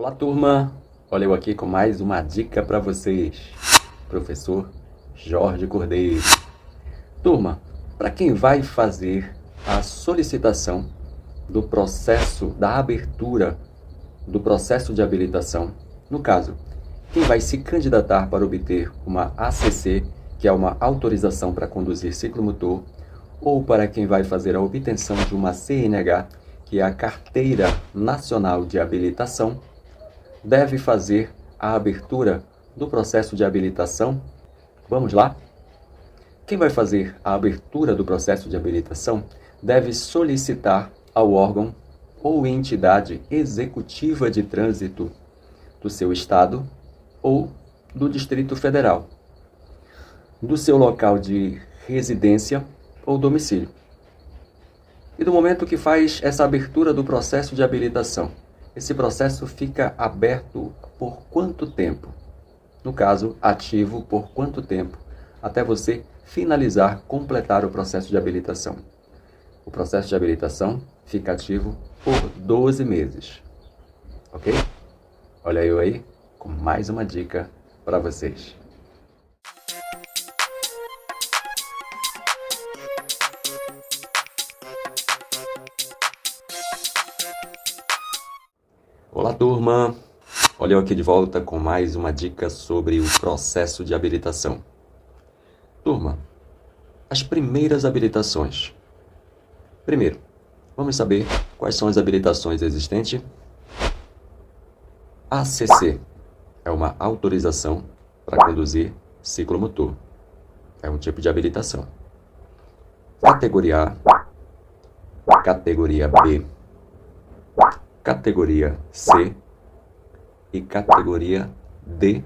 Olá, turma! Olha eu aqui com mais uma dica para vocês. Professor Jorge Cordeiro. Turma, para quem vai fazer a solicitação do processo da abertura do processo de habilitação, no caso, quem vai se candidatar para obter uma ACC, que é uma autorização para conduzir ciclomotor, ou para quem vai fazer a obtenção de uma CNH, que é a Carteira Nacional de Habilitação, deve fazer a abertura do processo de habilitação. Vamos lá? Quem vai fazer a abertura do processo de habilitação deve solicitar ao órgão ou entidade executiva de trânsito do seu estado ou do Distrito Federal, do seu local de residência ou domicílio. E do momento que faz essa abertura do processo de habilitação, esse processo fica aberto por quanto tempo? No caso, ativo por quanto tempo? Até você finalizar, completar o processo de habilitação. O processo de habilitação fica ativo por 12 meses. Ok? Olha eu aí com mais uma dica para vocês. Olá, turma! Olha eu aqui de volta com mais uma dica sobre o processo de habilitação. Turma, as primeiras habilitações. Primeiro, vamos saber quais são as habilitações existentes. ACC é uma autorização para conduzir ciclomotor. É um tipo de habilitação. Categoria A, categoria B, categoria C e categoria D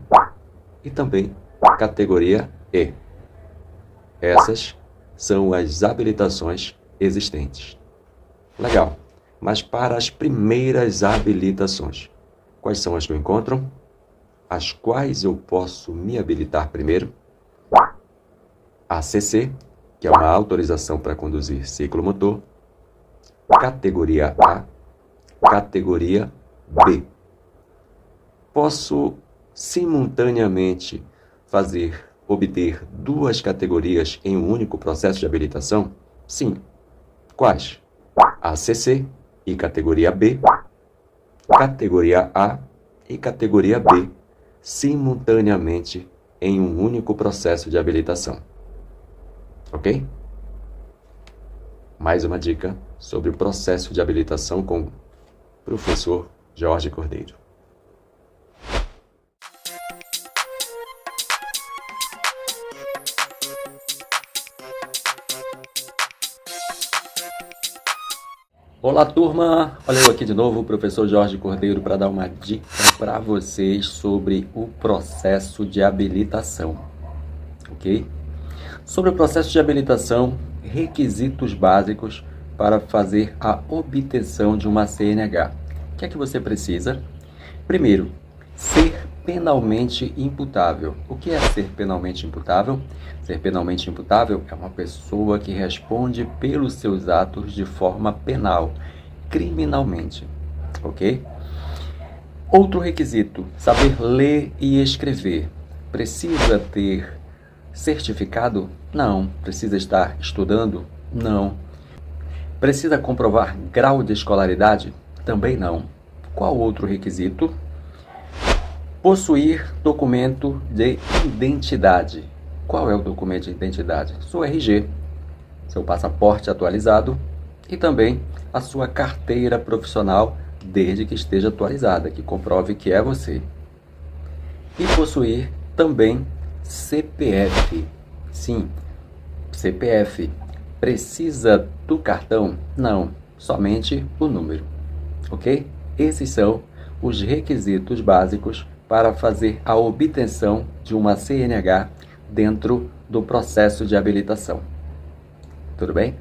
e também categoria E. Essas são as habilitações existentes. Legal, mas para as primeiras habilitações, quais são as que eu encontro? As quais eu posso me habilitar primeiro? ACC, que é uma autorização para conduzir ciclomotor. Categoria A, categoria B. Posso simultaneamente obter duas categorias em um único processo de habilitação? Sim. Quais? ACC e categoria B, categoria A e categoria B, simultaneamente em um único processo de habilitação. Ok? Mais uma dica sobre o processo de habilitação com o professor Jorge Cordeiro. Olá, turma! Olha eu aqui de novo, o professor Jorge Cordeiro, para dar uma dica para vocês sobre o processo de habilitação. Ok? Sobre o processo de habilitação, requisitos básicos para fazer a obtenção de uma CNH. O que é que você precisa? Primeiro, ser penalmente imputável. O que é ser penalmente imputável? Ser penalmente imputável é uma pessoa que responde pelos seus atos de forma penal, criminalmente. Ok? Outro requisito, saber ler e escrever. Precisa ter certificado? Não. Precisa estar estudando? Não. Precisa comprovar grau de escolaridade? Também não. Qual outro requisito? Possuir documento de identidade. Qual é o documento de identidade? Sua RG, seu passaporte atualizado e também a sua carteira profissional, desde que esteja atualizada, que comprove que é você. E possuir também CPF. Sim, CPF. Precisa do cartão? Não, somente o número. Ok? Esses são os requisitos básicos para fazer a obtenção de uma CNH dentro do processo de habilitação. Tudo bem?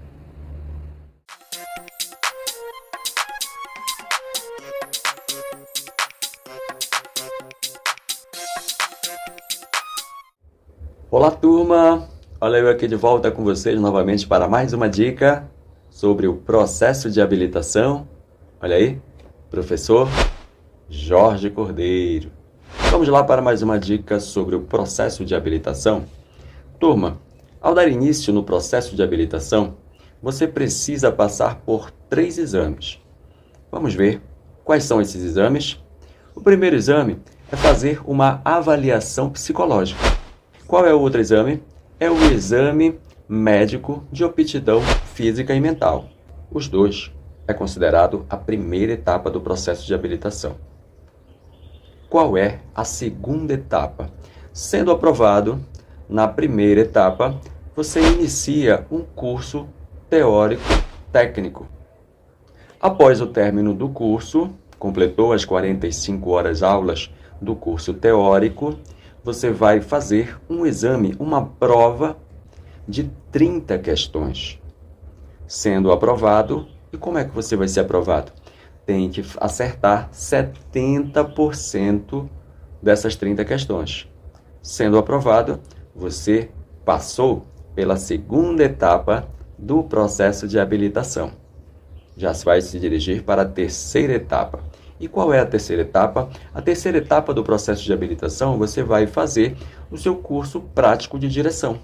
Olá, turma! Olha eu aqui de volta com vocês novamente para mais uma dica sobre o processo de habilitação. Olha aí, professor Jorge Cordeiro. Vamos lá para mais uma dica sobre o processo de habilitação? Turma, ao dar início no processo de habilitação, você precisa passar por 3 exames. Vamos ver quais são esses exames? O primeiro exame é fazer uma avaliação psicológica. Qual é o outro exame? É o exame médico de aptidão física e mental. Os dois é considerado a primeira etapa do processo de habilitação. Qual é a segunda etapa? Sendo aprovado na primeira etapa, você inicia um curso teórico técnico. Após o término do curso, completou as 45 horas aulas do curso teórico, você vai fazer um exame, uma prova de 30 questões. Sendo aprovado, e como é que você vai ser aprovado? Tem que acertar 70% dessas 30 questões. Sendo aprovado, você passou pela segunda etapa do processo de habilitação. Já vai se dirigir para a terceira etapa. E qual é a terceira etapa? A terceira etapa do processo de habilitação, você vai fazer o seu curso prático de direção.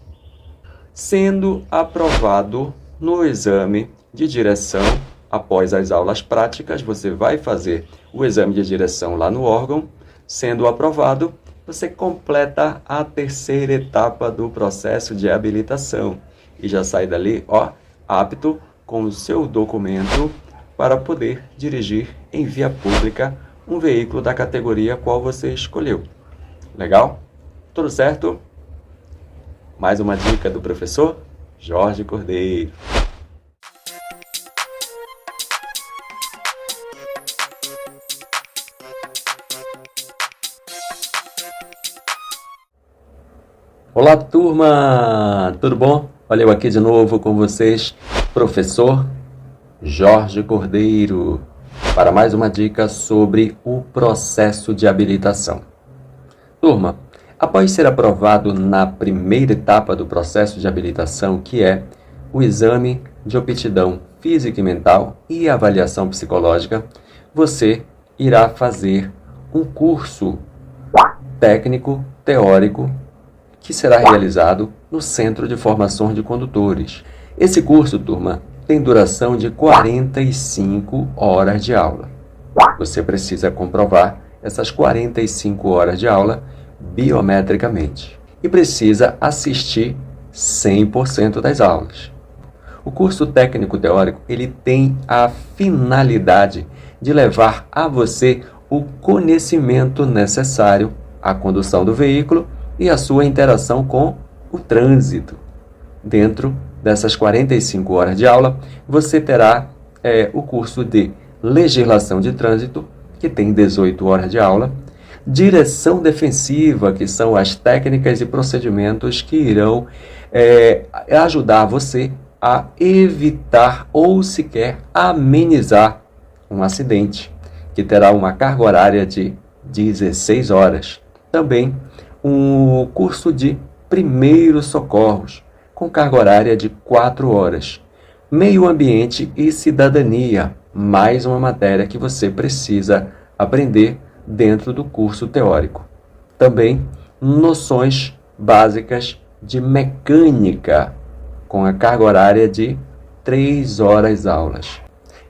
Sendo aprovado no exame de direção, após as aulas práticas, você vai fazer o exame de direção lá no órgão. Sendo aprovado, você completa a terceira etapa do processo de habilitação. E já sai dali, apto com o seu documento para poder dirigir em via pública um veículo da categoria qual você escolheu. Legal? Tudo certo? Mais uma dica do professor Jorge Cordeiro. Olá, turma! Tudo bom? Olha eu aqui de novo com vocês, professor Jorge Cordeiro, para mais uma dica sobre o processo de habilitação. Turma, após ser aprovado na primeira etapa do processo de habilitação, que é o exame de aptidão física e mental e avaliação psicológica, você irá fazer um curso técnico teórico que será realizado no Centro de Formação de Condutores. Esse curso, turma, tem duração de 45 horas de aula. Você precisa comprovar essas 45 horas de aula biometricamente e precisa assistir 100% das aulas. O curso técnico teórico, ele tem a finalidade de levar a você o conhecimento necessário à condução do veículo e a sua interação com o trânsito. Dentro dessas 45 horas de aula, você terá o curso de legislação de trânsito, que tem 18 horas de aula, direção defensiva, que são as técnicas e procedimentos que irão ajudar você a evitar ou sequer amenizar um acidente, que terá uma carga horária de 16 horas. Também um curso de primeiros socorros, com carga horária de 4 horas. Meio ambiente e cidadania, mais uma matéria que você precisa aprender dentro do curso teórico. Também noções básicas de mecânica, com a carga horária de 3 horas aulas.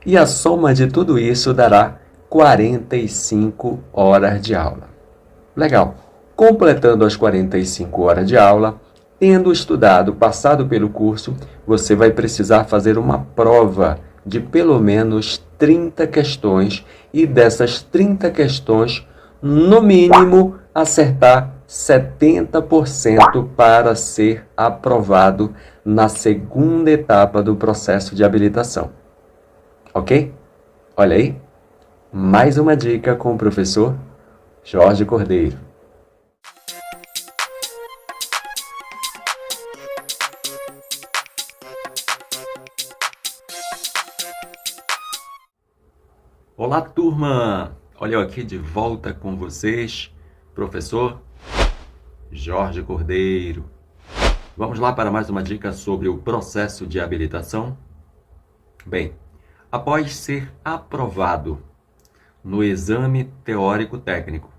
E a soma de tudo isso dará 45 horas de aula. Legal! Completando as 45 horas de aula, tendo estudado, passado pelo curso, você vai precisar fazer uma prova de pelo menos 30 questões e dessas 30 questões, no mínimo, acertar 70% para ser aprovado na segunda etapa do processo de habilitação. Ok? Olha aí, mais uma dica com o professor Jorge Cordeiro. Olá, turma! Olha eu aqui de volta com vocês, professor Jorge Cordeiro. Vamos lá para mais uma dica sobre o processo de habilitação? Bem, após ser aprovado no exame teórico técnico,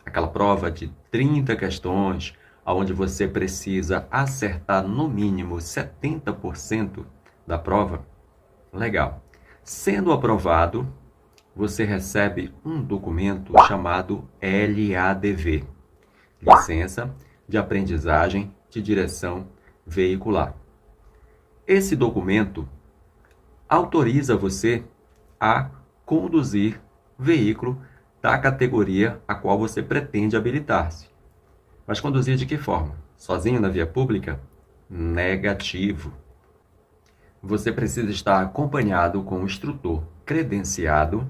aquela prova de 30 questões, onde você precisa acertar no mínimo 70% da prova, legal. Sendo aprovado, você recebe um documento chamado LADV, Licença de Aprendizagem de Direção Veicular. Esse documento autoriza você a conduzir veículo da categoria a qual você pretende habilitar-se. Mas conduzir de que forma? Sozinho na via pública? Negativo. Você precisa estar acompanhado com um instrutor credenciado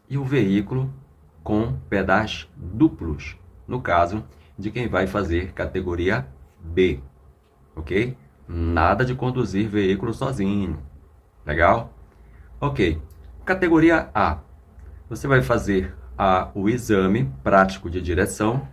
e o veículo com pedais duplos, no caso de quem vai fazer categoria B, ok? Nada de conduzir veículo sozinho, legal? Ok, categoria A, você vai fazer o exame prático de direção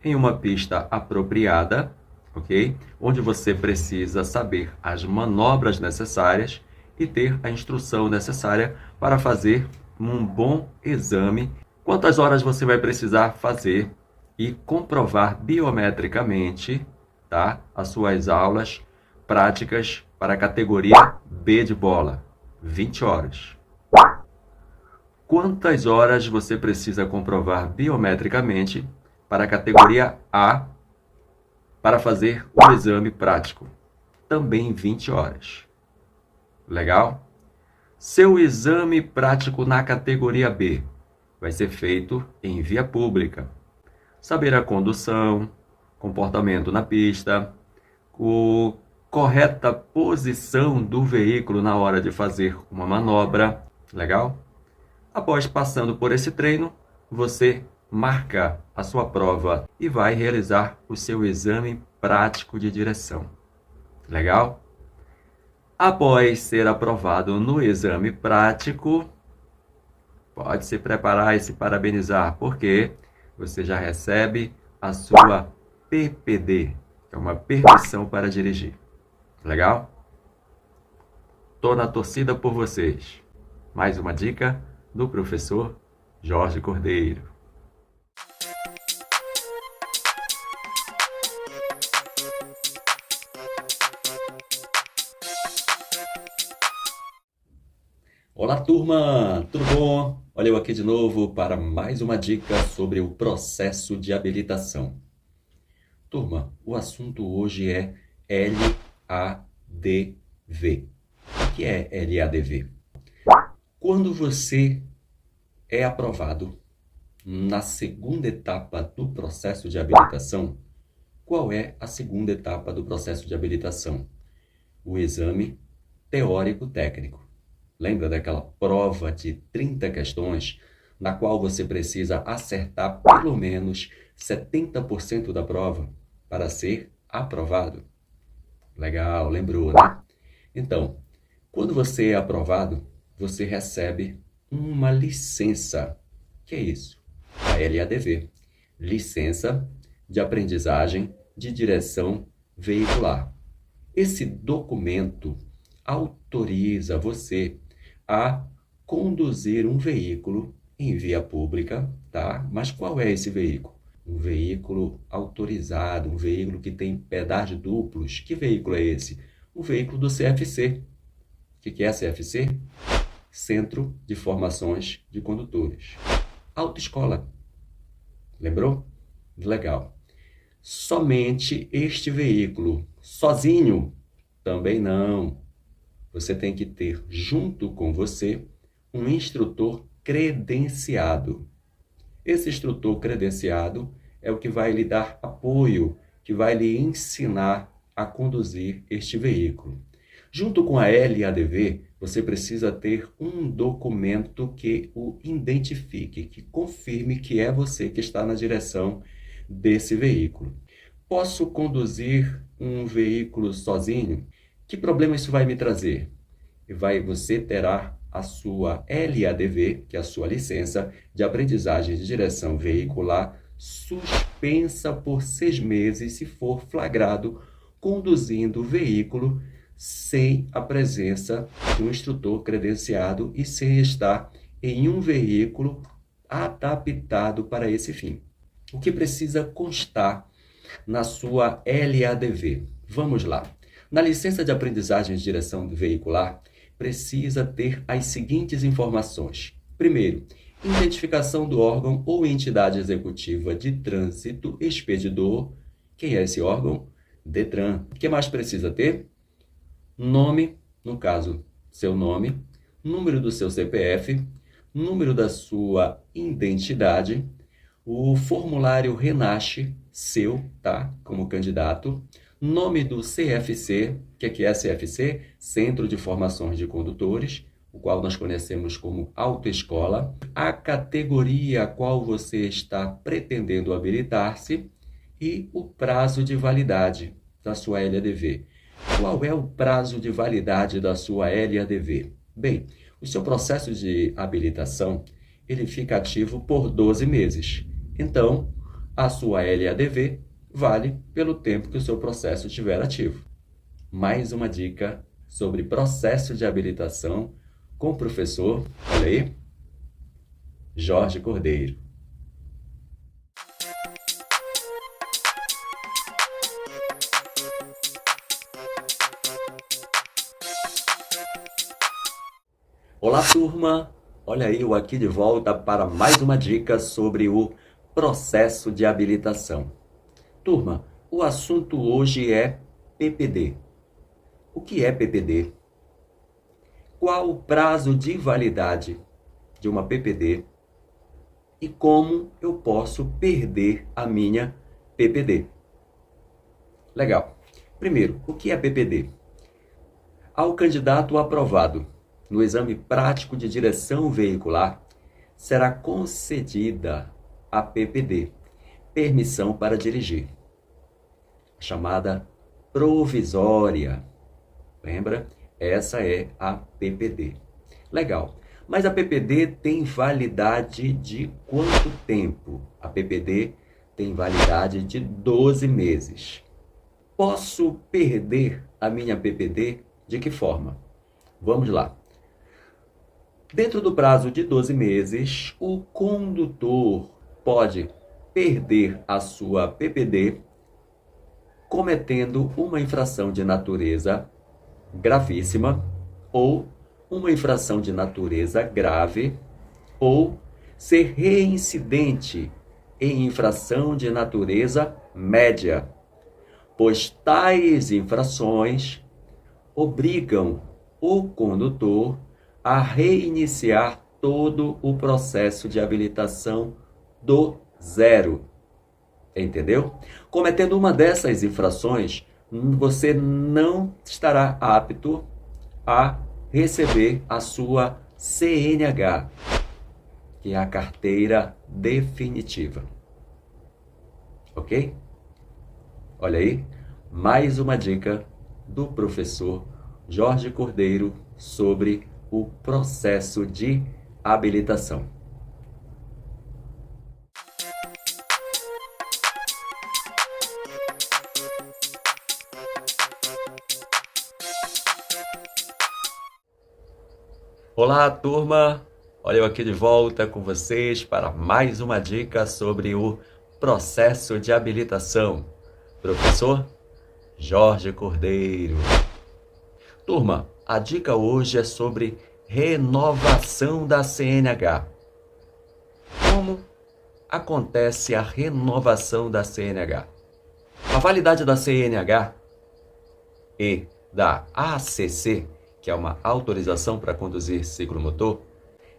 em uma pista apropriada, ok? Onde você precisa saber as manobras necessárias e ter a instrução necessária para fazer um bom exame. Quantas horas você vai precisar fazer e comprovar biometricamente, tá, as suas aulas práticas para a categoria B de bola? 20 horas. Quantas horas você precisa comprovar biometricamente para a categoria A para fazer o exame prático? Também 20 horas. Legal? Seu exame prático na categoria B vai ser feito em via pública. Saber a condução, comportamento na pista, a correta posição do veículo na hora de fazer uma manobra. Legal? Após passando por esse treino, você marca a sua prova e vai realizar o seu exame prático de direção. Legal? Após ser aprovado no exame prático, pode se preparar e se parabenizar, porque você já recebe a sua PPD, que é uma permissão para dirigir. Legal? Tô na torcida por vocês. Mais uma dica do professor Jorge Cordeiro. Olá, turma! Tudo bom? Olha eu aqui de novo para mais uma dica sobre o processo de habilitação. Turma, o assunto hoje é LADV. O que é LADV? Quando você é aprovado na segunda etapa do processo de habilitação, qual é a segunda etapa do processo de habilitação? O exame teórico técnico. Lembra daquela prova de 30 questões, na qual você precisa acertar pelo menos 70% da prova para ser aprovado? Legal, lembrou, né? Então, quando você é aprovado, você recebe uma licença. Que é isso? A LADV, Licença de Aprendizagem de Direção Veicular. Esse documento autoriza você a conduzir um veículo em via pública, tá? Mas qual é esse veículo? Um veículo autorizado, um veículo que tem pedais duplos. Que veículo é esse? O veículo do CFC. O que é CFC? Centro de Formações de Condutores. Autoescola. Lembrou? Legal. Somente este veículo, sozinho? Também não. Você tem que ter junto com você um instrutor credenciado. Esse instrutor credenciado é o que vai lhe dar apoio, que vai lhe ensinar a conduzir este veículo. Junto com a LADV, você precisa ter um documento que o identifique, que confirme que é você que está na direção desse veículo. Posso conduzir um veículo sozinho? Que problema isso vai me trazer? Você terá a sua LADV, que é a sua licença de aprendizagem de direção veicular, suspensa por 6 meses se for flagrado conduzindo o veículo sem a presença de um instrutor credenciado e sem estar em um veículo adaptado para esse fim. O que precisa constar na sua LADV? Vamos lá. Na licença de aprendizagem de direção veicular, precisa ter as seguintes informações. Primeiro, identificação do órgão ou entidade executiva de trânsito expedidor. Quem é esse órgão? Detran. O que mais precisa ter? Nome, no caso, seu nome, número do seu CPF, número da sua identidade, o formulário Renasce seu, tá? Como candidato, nome do CFC, que aqui é CFC, Centro de Formações de Condutores, o qual nós conhecemos como autoescola, a categoria a qual você está pretendendo habilitar-se e o prazo de validade da sua LADV. Qual é o prazo de validade da sua LADV? Bem, o seu processo de habilitação, ele fica ativo por 12 meses. Então, a sua LADV vale pelo tempo que o seu processo estiver ativo. Mais uma dica sobre processo de habilitação com o professor, olha aí, Jorge Cordeiro. Olá, turma! Olha aí, eu aqui de volta para mais uma dica sobre o processo de habilitação. Turma, o assunto hoje é PPD. O que é PPD? Qual o prazo de validade de uma PPD e como eu posso perder a minha PPD? Legal. Primeiro, o que é PPD? Ao candidato aprovado no exame prático de direção veicular, será concedida a PPD, permissão para dirigir, chamada provisória. Lembra? Essa é a PPD. Legal. Mas a PPD tem validade de quanto tempo? A PPD tem validade de 12 meses. Posso perder a minha PPD de que forma? Vamos lá. Dentro do prazo de 12 meses, o condutor pode perder a sua PPD cometendo uma infração de natureza gravíssima ou uma infração de natureza grave ou ser reincidente em infração de natureza média, pois tais infrações obrigam o condutor a reiniciar todo o processo de habilitação do zero. Entendeu? Cometendo uma dessas infrações, você não estará apto a receber a sua CNH, que é a carteira definitiva. Ok? Olha aí, mais uma dica do professor Jorge Cordeiro sobre o processo de habilitação. Olá, turma! Olha eu aqui de volta com vocês para mais uma dica sobre o processo de habilitação. Professor Jorge Cordeiro. Turma, a dica hoje é sobre renovação da CNH. Como acontece a renovação da CNH? A validade da CNH e da ACC, que é uma autorização para conduzir ciclomotor,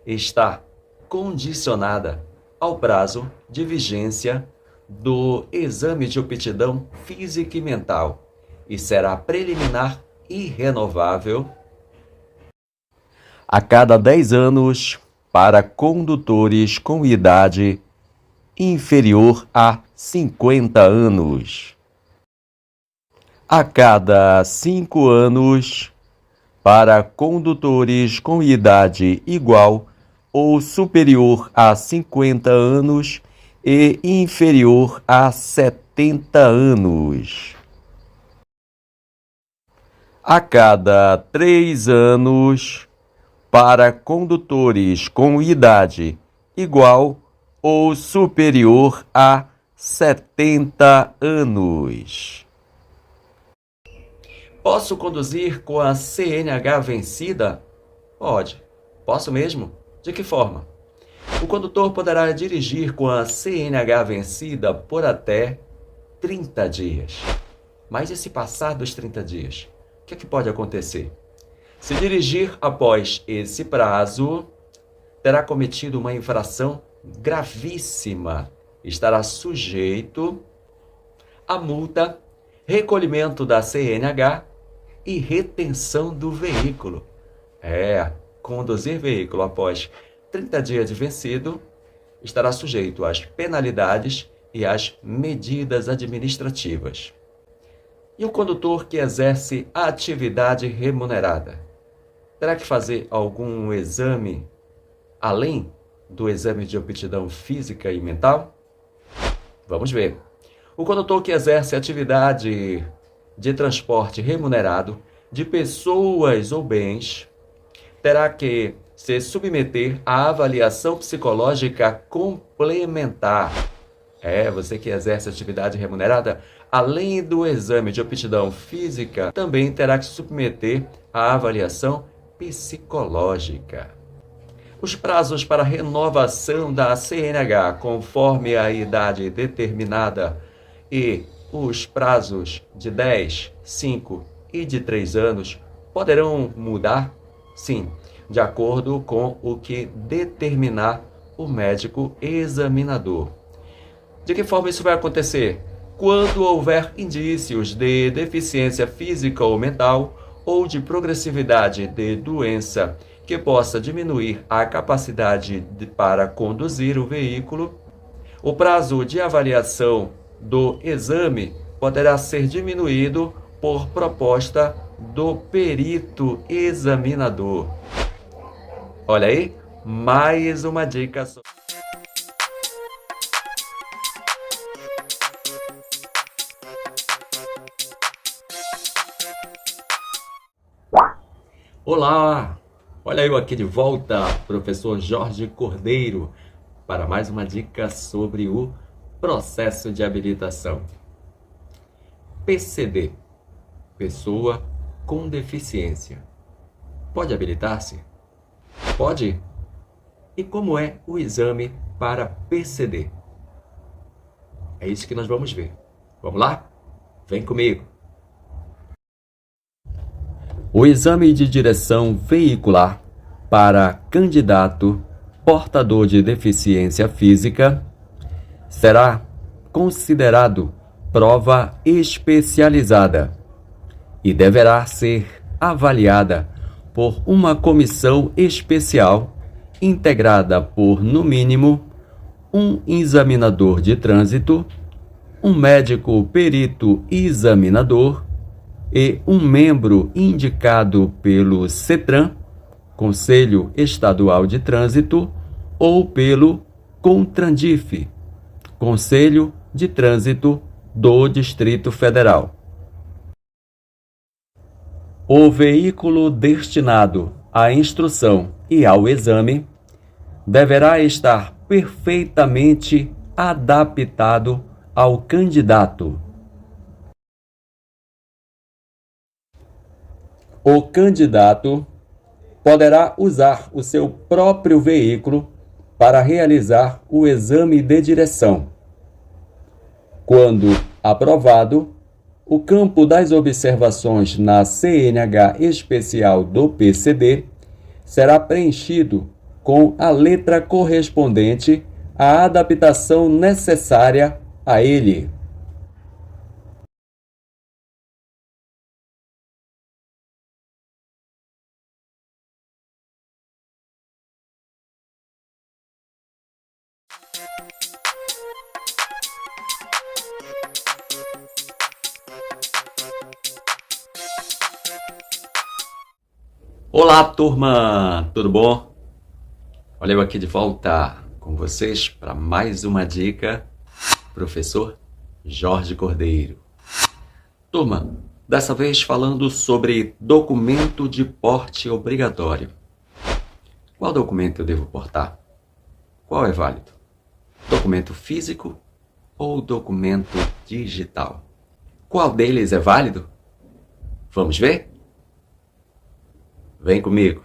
está condicionada ao prazo de vigência do exame de aptidão física e mental e será preliminar e renovável a cada 10 anos para condutores com idade inferior a 50 anos. A cada 5 anos para condutores com idade igual ou superior a 50 anos e inferior a 70 anos. A cada 3 anos para condutores com idade igual ou superior a 70 anos. Posso conduzir com a CNH vencida? Pode. Posso mesmo? De que forma? O condutor poderá dirigir com a CNH vencida por até 30 dias. Mas e se passar dos 30 dias? O que é que pode acontecer? Se dirigir após esse prazo, terá cometido uma infração gravíssima. Estará sujeito a multa, recolhimento da CNH e retenção do veículo. Conduzir veículo após 30 dias de vencido estará sujeito às penalidades e às medidas administrativas. E o condutor que exerce atividade remunerada terá que fazer algum exame além do exame de aptidão física e mental? Vamos ver. O condutor que exerce atividade de transporte remunerado de pessoas ou bens terá que se submeter à avaliação psicológica complementar. Você que exerce atividade remunerada, além do exame de aptidão física, também terá que se submeter à avaliação psicológica. Os prazos para renovação da CNH, conforme a idade determinada, e os prazos de 10, 5 e de 3 anos poderão mudar? Sim, de acordo com o que determinar o médico examinador. De que forma isso vai acontecer? Quando houver indícios de deficiência física ou mental ou de progressividade de doença que possa diminuir a capacidade para conduzir o veículo, o prazo de avaliação do exame poderá ser diminuído por proposta do perito examinador. Olha aí, mais uma dica. Olá! Olha eu aqui de volta, professor Jorge Cordeiro, para mais uma dica sobre o processo de habilitação. PCD, pessoa com deficiência. Pode habilitar-se? Pode? E como é o exame para PCD? É isso que nós vamos ver. Vamos lá? Vem comigo! O exame de direção veicular para candidato portador de deficiência física será considerado prova especializada e deverá ser avaliada por uma comissão especial integrada por, no mínimo, um examinador de trânsito, um médico perito examinador e um membro indicado pelo CETRAN, Conselho Estadual de Trânsito, ou pelo CONTRANDIF, Conselho de Trânsito do Distrito Federal. O veículo destinado à instrução e ao exame deverá estar perfeitamente adaptado ao candidato. O candidato poderá usar o seu próprio veículo para realizar o exame de direção. Quando aprovado, o campo das observações na CNH especial do PCD será preenchido com a letra correspondente à adaptação necessária a ele. Olá, turma! Tudo bom? Olha eu aqui de volta com vocês para mais uma dica, professor Jorge Cordeiro. Turma, dessa vez falando sobre documento de porte obrigatório. Qual documento eu devo portar? Qual é válido? Documento físico ou documento digital? Qual deles é válido? Vamos ver? Vem comigo.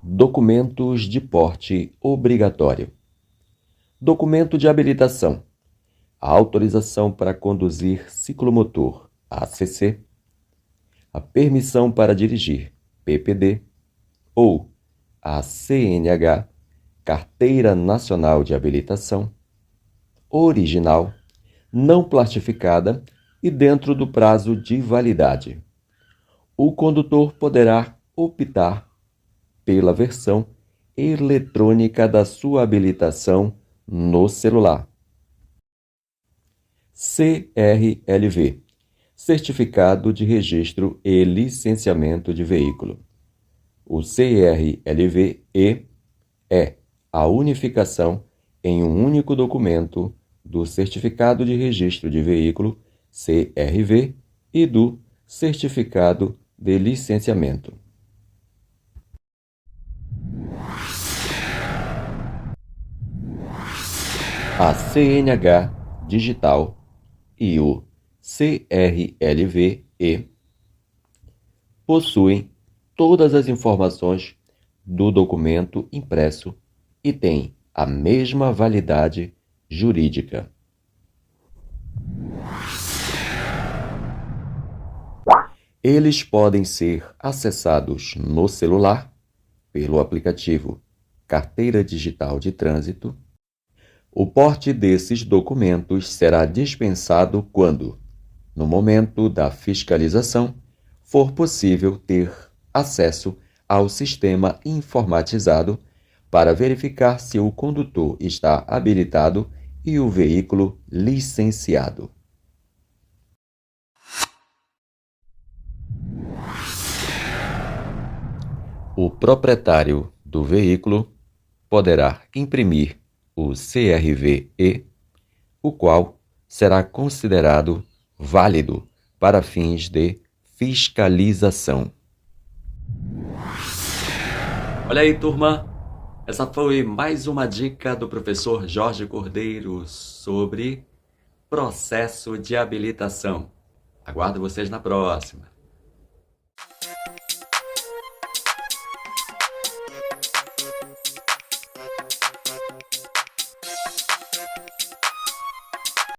Documentos de porte obrigatório. Documento de habilitação. A autorização para conduzir ciclomotor, ACC. A permissão para dirigir, PPD. Ou a CNH, Carteira Nacional de Habilitação. Original, não plastificada e dentro do prazo de validade. O condutor poderá optar pela versão eletrônica da sua habilitação no celular. CRLV, Certificado de Registro e Licenciamento de Veículo. O CRLV-E é a unificação em um único documento do Certificado de Registro de Veículo, CRV, e do Certificado de Licenciamento. A CNH digital e o CRLV-E possuem todas as informações do documento impresso e têm a mesma validade jurídica. Eles podem ser acessados no celular pelo aplicativo Carteira Digital de Trânsito. O porte desses documentos será dispensado quando, no momento da fiscalização, for possível ter acesso ao sistema informatizado para verificar se o condutor está habilitado e o veículo licenciado. O proprietário do veículo poderá imprimir o CRV-E, o qual será considerado válido para fins de fiscalização. Olha aí, turma! Essa foi mais uma dica do professor Jorge Cordeiro sobre processo de habilitação. Aguardo vocês na próxima.